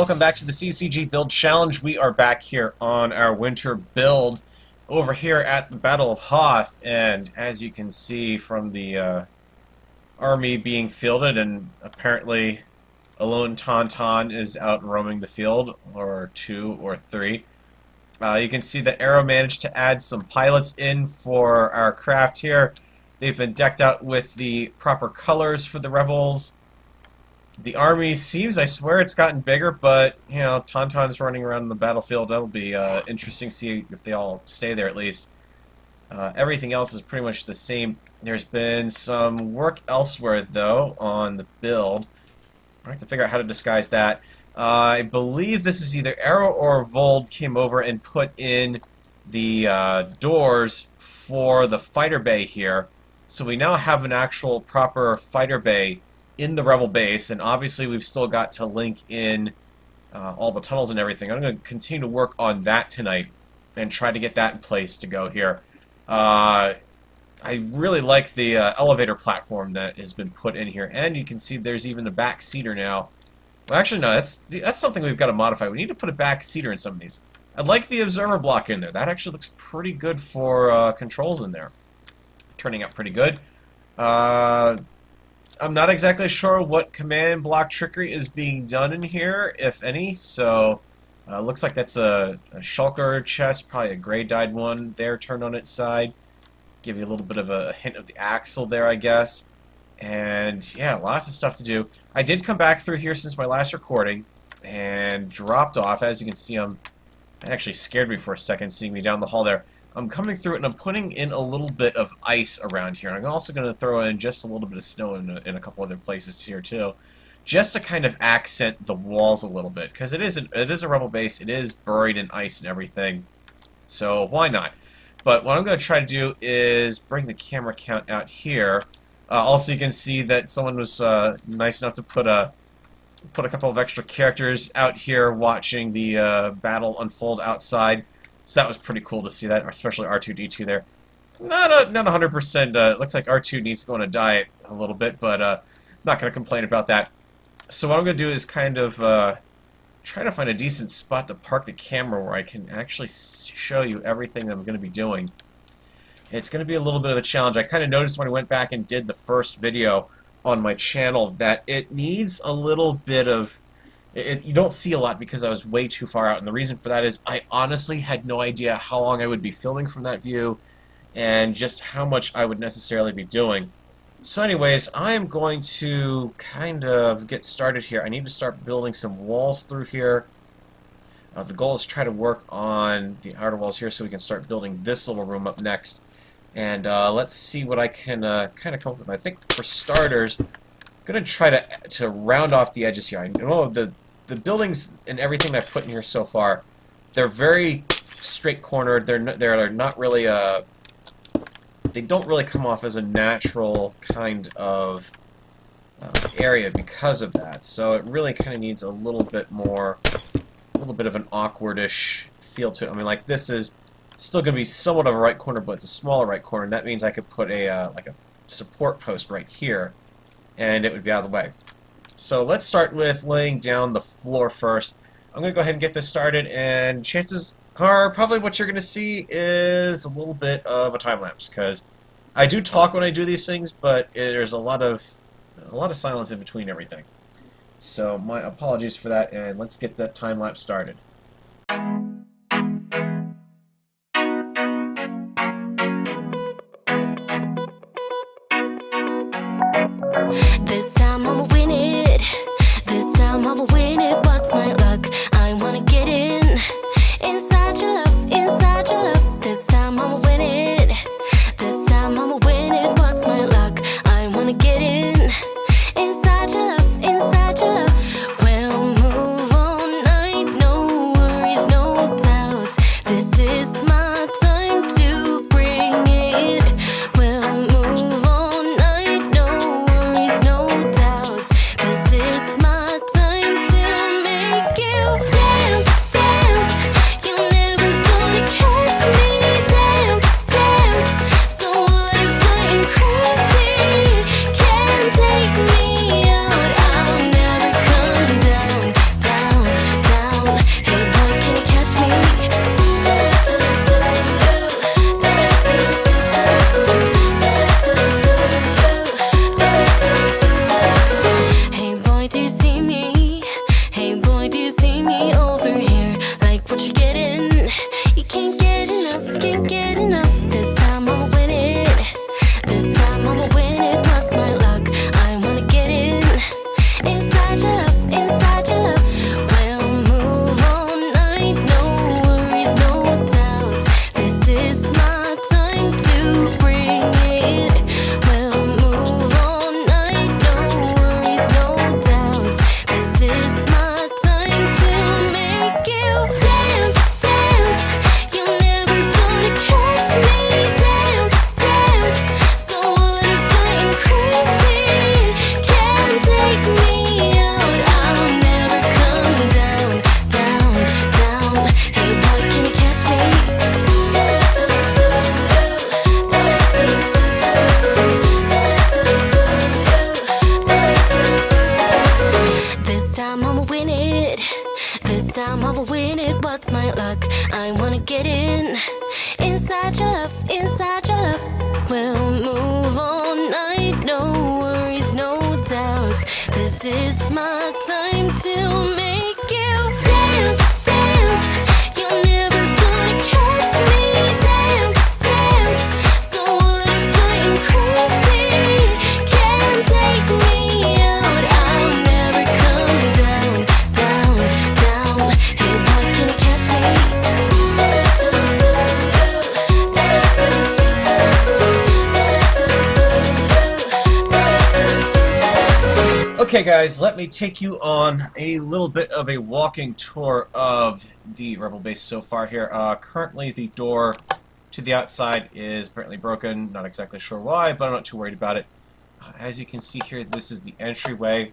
welcome back to the CCG Build Challenge. We are back here on our winter build over here at the Battle of Hoth, and as you can see from the army being fielded, and apparently a lone Tauntaun is out roaming the field, or two or three. You can see that Arrow managed to add some pilots in for our craft here. They've been decked out with the proper colors for the rebels. The army seems, I swear it's gotten bigger, but, you know, Tauntaun's running around in the battlefield. That'll be interesting to see if they all stay there at least. Everything else is pretty much the same. There's been some work elsewhere, though, on the build. I have to figure out how to disguise that. I believe this is either Arrow or Vold came over and put in the doors for the fighter bay here. So we now have an actual proper fighter bay in the rebel base, and obviously we've still got to link in all the tunnels and everything. I'm going to continue to work on that tonight and try to get that in place to go here. I really like the elevator platform that has been put in here, and you can see there's even a back seater now. Well, actually, no, that's something we've got to modify. We need to put a back seater in some of these. I like the observer block in there. That actually looks pretty good for controls in there. Turning out pretty good. I'm not exactly sure what command block trickery is being done in here, if any, so looks like that's a shulker chest, probably a gray-dyed one there turned on its side. Give you a little bit of a hint of the axle there, I guess. And yeah, lots of stuff to do. I did come back through here since my last recording and dropped off. As you can see, it actually scared me for a second seeing me down the hall there. I'm coming through it, and I'm putting in a little bit of ice around here. I'm also going to throw in just a little bit of snow in a couple other places here, too, just to kind of accent the walls a little bit, because it is a rebel base. It is buried in ice and everything, so why not? But what I'm going to try to do is bring the camera count out here. Also, you can see that someone was nice enough to put a couple of extra characters out here watching the battle unfold outside. So that was pretty cool to see that, especially R2-D2 there. Not 100%. Looks like R2 needs to go on a diet a little bit, but not going to complain about that. So what I'm going to do is kind of try to find a decent spot to park the camera where I can actually show you everything that I'm going to be doing. It's going to be a little bit of a challenge. I kind of noticed when I went back and did the first video on my channel that it needs a little bit of... you don't see a lot because I was way too far out, and the reason for that is I honestly had no idea how long I would be filming from that view and just how much I would necessarily be doing. So anyways, I'm going to kind of get started here. I need to start building some walls through here. The goal is to try to work on the outer walls here so we can start building this little room up next. And let's see what I can kind of come up with. I think for starters, I'm going to try to round off the edges here. I know the buildings and everything I've put in here so far, they're very straight-cornered. They're not really they don't really come off as a natural kind of area because of that. So it really kind of needs a little bit of an awkward-ish feel to it. I mean, like this is still going to be somewhat of a right corner, but it's a smaller right corner, and that means I could put like a support post right here, and it would be out of the way. So let's start with laying down the floor first. I'm going to go ahead and get this started, and chances are probably what you're going to see is a little bit of a time lapse, because I do talk when I do these things, but there's a lot of silence in between everything. So my apologies for that, and let's get that time lapse started. This time I'ma win it. This time I'ma win it. What's my luck? I wanna get in. Inside your love, inside your love. This time I'ma win it. This time I'ma win it. What's my luck? I wanna get in. Inside your love, inside your love. We'll move all night. No worries, no doubts. This is my time to bring it. We'll move all night. No worries, no doubts. This is my time to what's my luck? I wanna get in, inside your love, inside your love. We'll move all night, no worries, no doubts. This is my time to make you dance, dance. You're never gonna catch me. Dance, dance. So what if I'm crazy? Can't take me out. I'll never come down, down, down. Hey boy, can you catch me? Okay guys, let me take you on a little bit of a walking tour of the Rebel base so far here. Currently the door to the outside is apparently broken, not exactly sure why, but I'm not too worried about it. As you can see here, this is the entryway.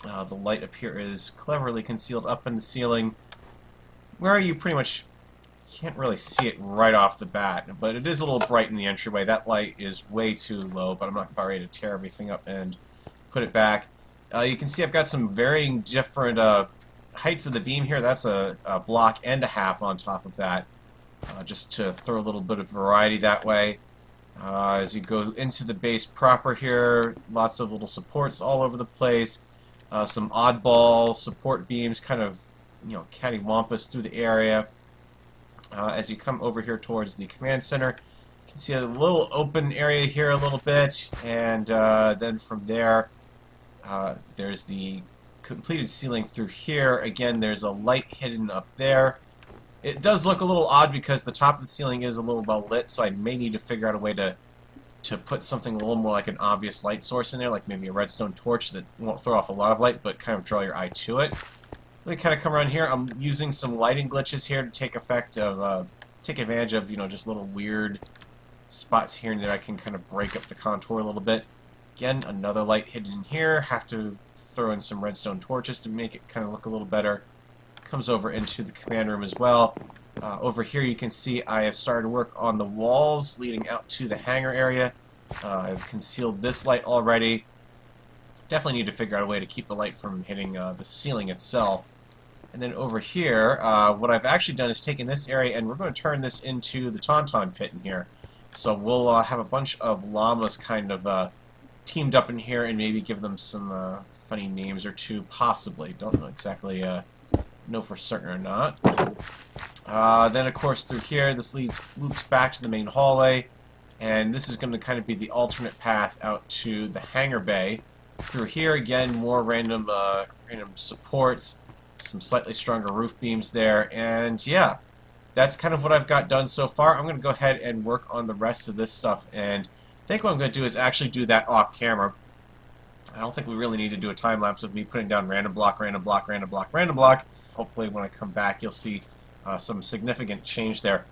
The light up here is cleverly concealed up in the ceiling, where you pretty much can't really see it right off the bat, but it is a little bright in the entryway. That light is way too low, but I'm not about ready to tear everything up and put it back. You can see I've got some varying different heights of the beam here. That's a block and a half on top of that, just to throw a little bit of variety that way. As you go into the base proper here, lots of little supports all over the place. Some oddball support beams kind of, cattywampus through the area. As you come over here towards the command center, you can see a little open area here a little bit, and then from there, there's the completed ceiling through here. Again, there's a light hidden up there. It does look a little odd because the top of the ceiling is a little well lit, so I may need to figure out a way to put something a little more like an obvious light source in there, like maybe a redstone torch that won't throw off a lot of light, but kind of draw your eye to it. Let me kind of come around here. I'm using some lighting glitches here to take advantage of, just little weird spots here and there. I can kind of break up the contour a little bit. Again, another light hidden in here. Have to throw in some redstone torches to make it kind of look a little better. Comes over into the command room as well. Over here you can see I have started work on the walls leading out to the hangar area. I've concealed this light already. Definitely need to figure out a way to keep the light from hitting the ceiling itself. And then over here, what I've actually done is taken this area and we're going to turn this into the Tauntaun pit in here. So we'll have a bunch of llamas kind of teamed up in here and maybe give them some funny names or two, possibly. Don't know exactly know for certain or not. Then of course through here this loops back to the main hallway, and this is going to kind of be the alternate path out to the hangar bay. Through here again, more random supports, some slightly stronger roof beams there, and yeah, that's kind of what I've got done so far. I'm going to go ahead and work on the rest of this stuff, and I think what I'm going to do is actually do that off camera. I don't think we really need to do a time lapse of me putting down random block, random block, random block, random block. Hopefully when I come back you'll see some significant change there.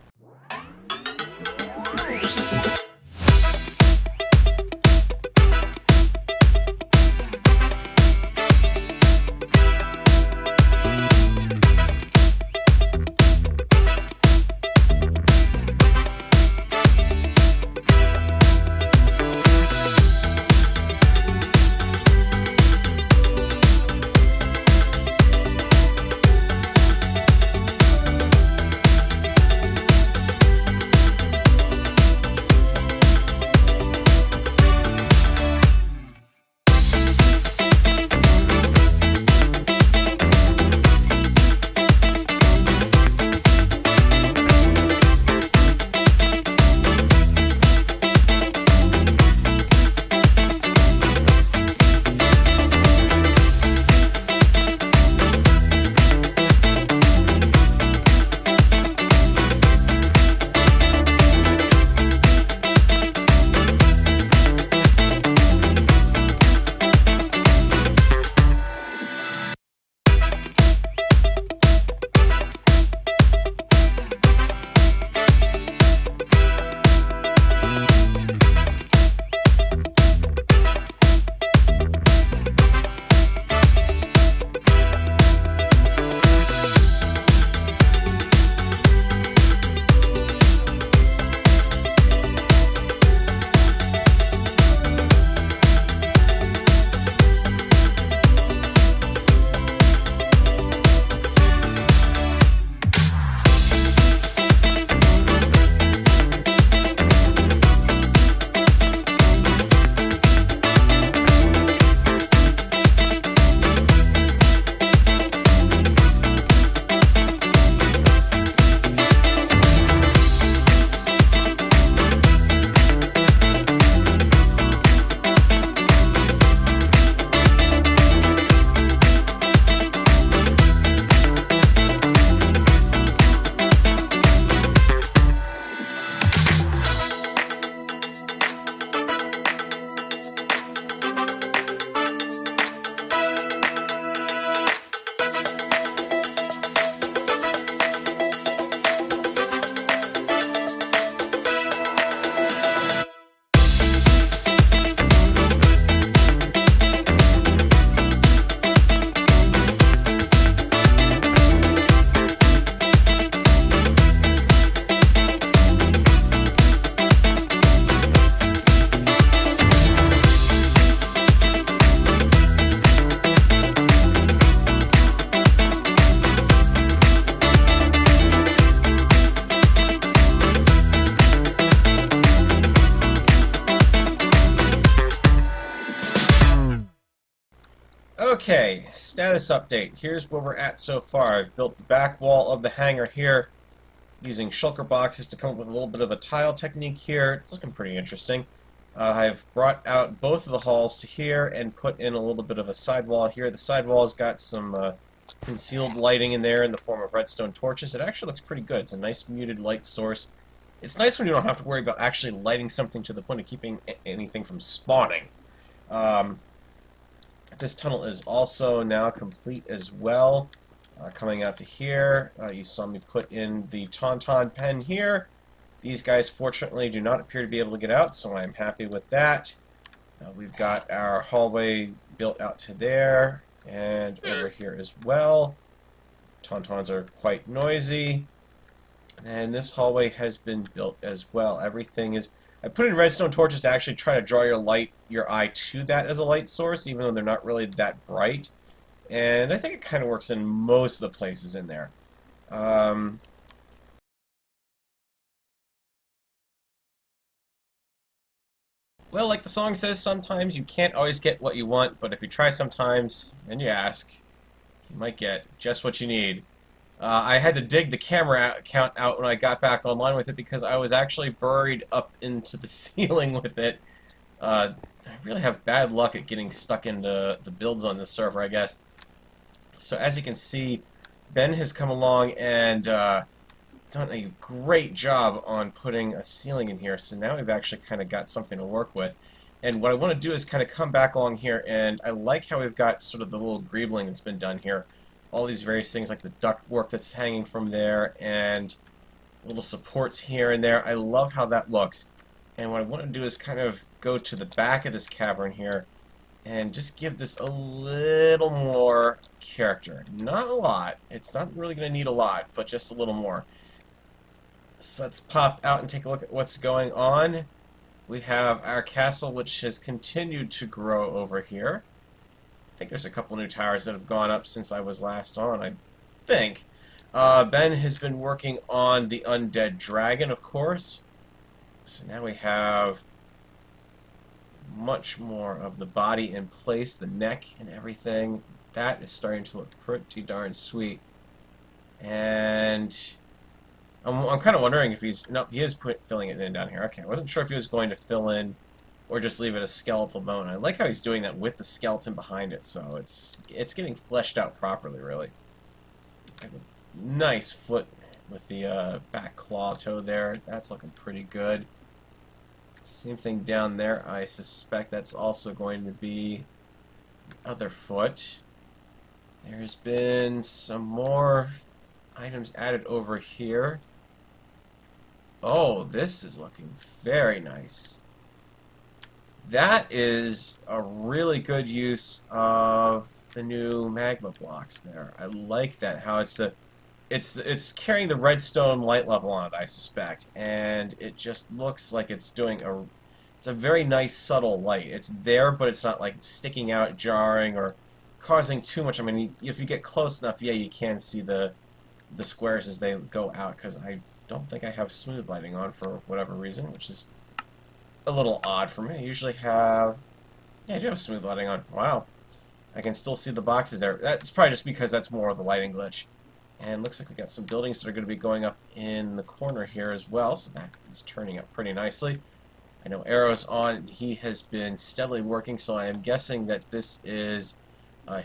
Okay, status update. Here's where we're at so far. I've built the back wall of the hangar here using shulker boxes to come up with a little bit of a tile technique here. It's looking pretty interesting. I've brought out both of the halls to here and put in a little bit of a sidewall here. The sidewall's got some concealed lighting in there in the form of redstone torches. It actually looks pretty good. It's a nice muted light source. It's nice when you don't have to worry about actually lighting something to the point of keeping anything from spawning. This tunnel is also now complete as well. Coming out to here, you saw me put in the Tauntaun pen here. These guys, fortunately, do not appear to be able to get out, so I'm happy with that. We've got our hallway built out to there, and over here as well. Tauntauns are quite noisy. And this hallway has been built as well. Everything is... I put in redstone torches to actually try to draw your eye to that as a light source, even though they're not really that bright. And I think it kind of works in most of the places in there. Well, like the song says, sometimes you can't always get what you want, but if you try sometimes, and you ask, you might get just what you need. I had to dig the camera count out when I got back online with it because I was actually buried up into the ceiling with it. I really have bad luck at getting stuck into the builds on this server, I guess. So as you can see, Ben has come along and done a great job on putting a ceiling in here. So now we've actually kind of got something to work with. And what I want to do is kind of come back along here, and I like how we've got sort of the little greebling that's been done here. All these various things like the duct work that's hanging from there and little supports here and there. I love how that looks. And what I want to do is kind of go to the back of this cavern here and just give this a little more character. Not a lot. It's not really going to need a lot, but just a little more. So let's pop out and take a look at what's going on. We have our castle, which has continued to grow over here. I think there's a couple new towers that have gone up since I was last on, I think. Ben has been working on the undead dragon, of course. So now we have much more of the body in place, the neck and everything. That is starting to look pretty darn sweet. And I'm kind of wondering if he's... No, he is filling it in down here. Okay, I wasn't sure if he was going to fill in or just leave it a skeletal bone. I like how he's doing that with the skeleton behind it, so it's getting fleshed out properly, really. Have a nice foot with the back claw toe there. That's looking pretty good. Same thing down there. I suspect that's also going to be the other foot. There's been some more items added over here. Oh, this is looking very nice. That is a really good use of the new magma blocks there. I like that, how it's carrying the redstone light level on it, I suspect, and it just looks like it's doing it's a very nice subtle light. It's there, but it's not like sticking out, jarring, or causing too much. I mean, if you get close enough, yeah, you can see the squares as they go out, because I don't think I have smooth lighting on for whatever reason, which is a little odd for me. I usually have... Yeah, I do have smooth lighting on. Wow. I can still see the boxes there. That's probably just because that's more of the lighting glitch. And looks like we got some buildings that are going to be going up in the corner here as well, so that is turning up pretty nicely. I know Arrow's on. He has been steadily working, so I am guessing that this is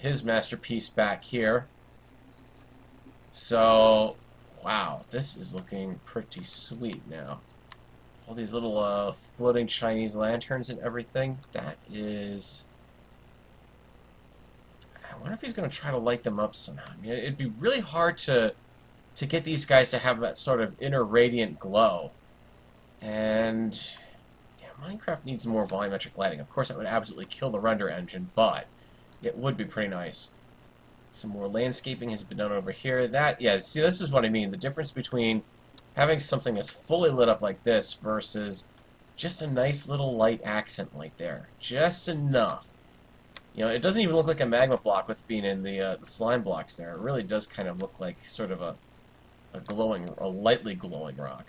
his masterpiece back here. So, wow, this is looking pretty sweet now. All these little floating Chinese lanterns and everything. That is... I wonder if he's going to try to light them up somehow. I mean, it'd be really hard to get these guys to have that sort of inner radiant glow. And yeah, Minecraft needs more volumetric lighting. Of course, that would absolutely kill the render engine, but it would be pretty nice. Some more landscaping has been done over here. Yeah, see, this is what I mean. The difference between having something that's fully lit up like this versus just a nice little light accent light there. Just enough. You know, it doesn't even look like a magma block with being in the slime blocks there. It really does kind of look like sort of a lightly glowing rock.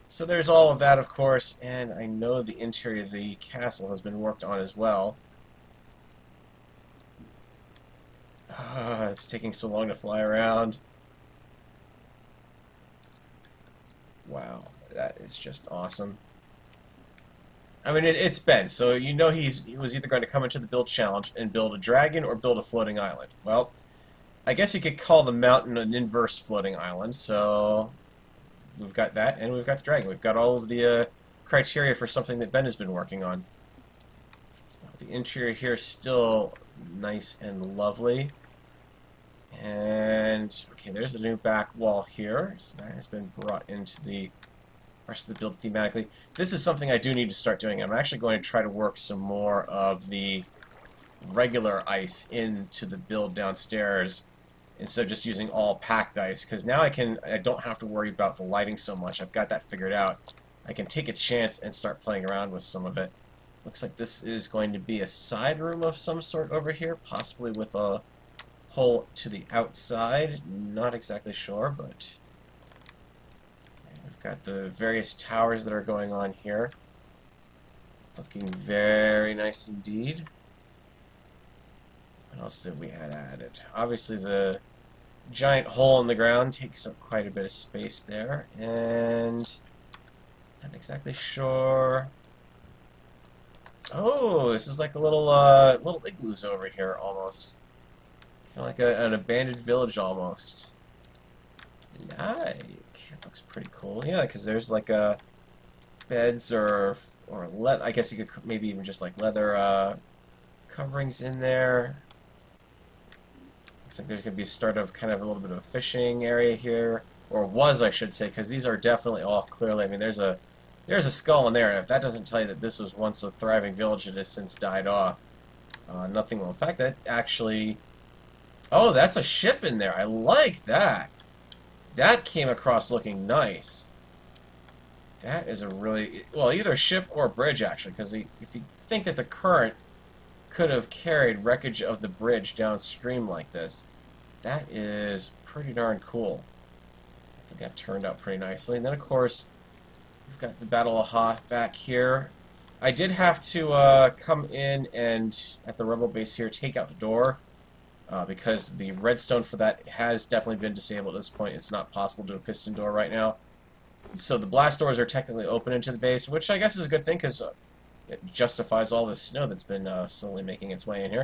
So there's all of that, of course, and I know the interior of the castle has been worked on as well. it's taking so long to fly around. Wow, that is just awesome. I mean, it's Ben, so you know he was either going to come into the build challenge and build a dragon or build a floating island. Well, I guess you could call the mountain an inverse floating island, so we've got that, and we've got the dragon. We've got all of the criteria for something that Ben has been working on. The interior here is still nice and lovely. And, okay, there's the new back wall here. So that has been brought into the rest of the build thematically. This is something I do need to start doing. I'm actually going to try to work some more of the regular ice into the build downstairs instead of just using all packed ice, because now I don't have to worry about the lighting so much. I've got that figured out. I can take a chance and start playing around with some of it. Looks like this is going to be a side room of some sort over here, possibly with a hole to the outside. Not exactly sure, but we've got the various towers that are going on here. Looking very nice indeed. What else did we have added? Obviously the giant hole in the ground takes up quite a bit of space there, and not exactly sure. Oh, this is like a little igloos over here almost. Kind of like an abandoned village almost. Like, it looks pretty cool. Yeah, because there's like beds or I guess you could maybe even just like leather coverings in there. Looks like there's going to be a start of kind of a little bit of a fishing area here, or was, I should say, because these are definitely all clearly. I mean, there's a skull in there, and if that doesn't tell you that this was once a thriving village, it has since died off. Nothing will. In fact, that actually. Oh, that's a ship in there. I like that. That came across looking nice. That is a really well, either a ship or a bridge actually, because if you think that the current could have carried wreckage of the bridge downstream like this, that is pretty darn cool. I think that turned out pretty nicely. And then, of course, we've got the Battle of Hoth back here. I did have to come in and, at the rebel base here, take out the door, because the redstone for that has definitely been disabled at this point. It's not possible to do a piston door right now. So the blast doors are technically open into the base, which I guess is a good thing, because it justifies all this snow that's been slowly making its way in here.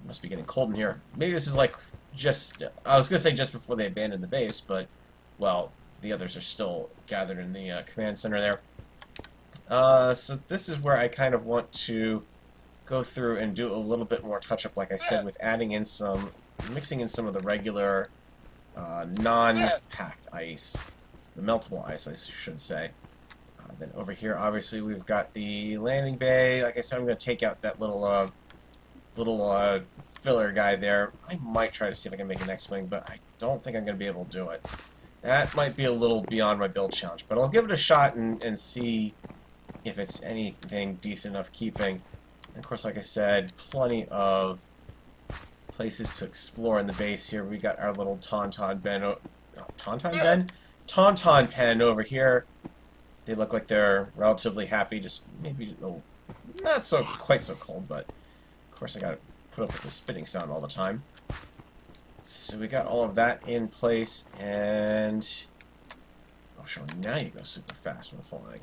It must be getting cold in here. Maybe this is like just... I was going to say just before they abandoned the base, but, well, the others are still gathered in the command center there. So this is where I kind of want to go through and do a little bit more touch-up, like I said, with adding in some... mixing in some of the regular non-packed ice. The meltable ice, I should say. Then over here, obviously, we've got the landing bay. Like I said, I'm going to take out that little filler guy there. I might try to see if I can make an X-Wing, but I don't think I'm going to be able to do it. That might be a little beyond my build challenge, but I'll give it a shot and see if it's anything decent enough keeping. And of course, like I said, plenty of places to explore in the base here. We got our little Tauntaun pen over here. They look like they're relatively happy, just maybe not so quite so cold, but of course I gotta put up with the spitting sound all the time. So we got all of that in place, and oh sure, now you go super fast when flying.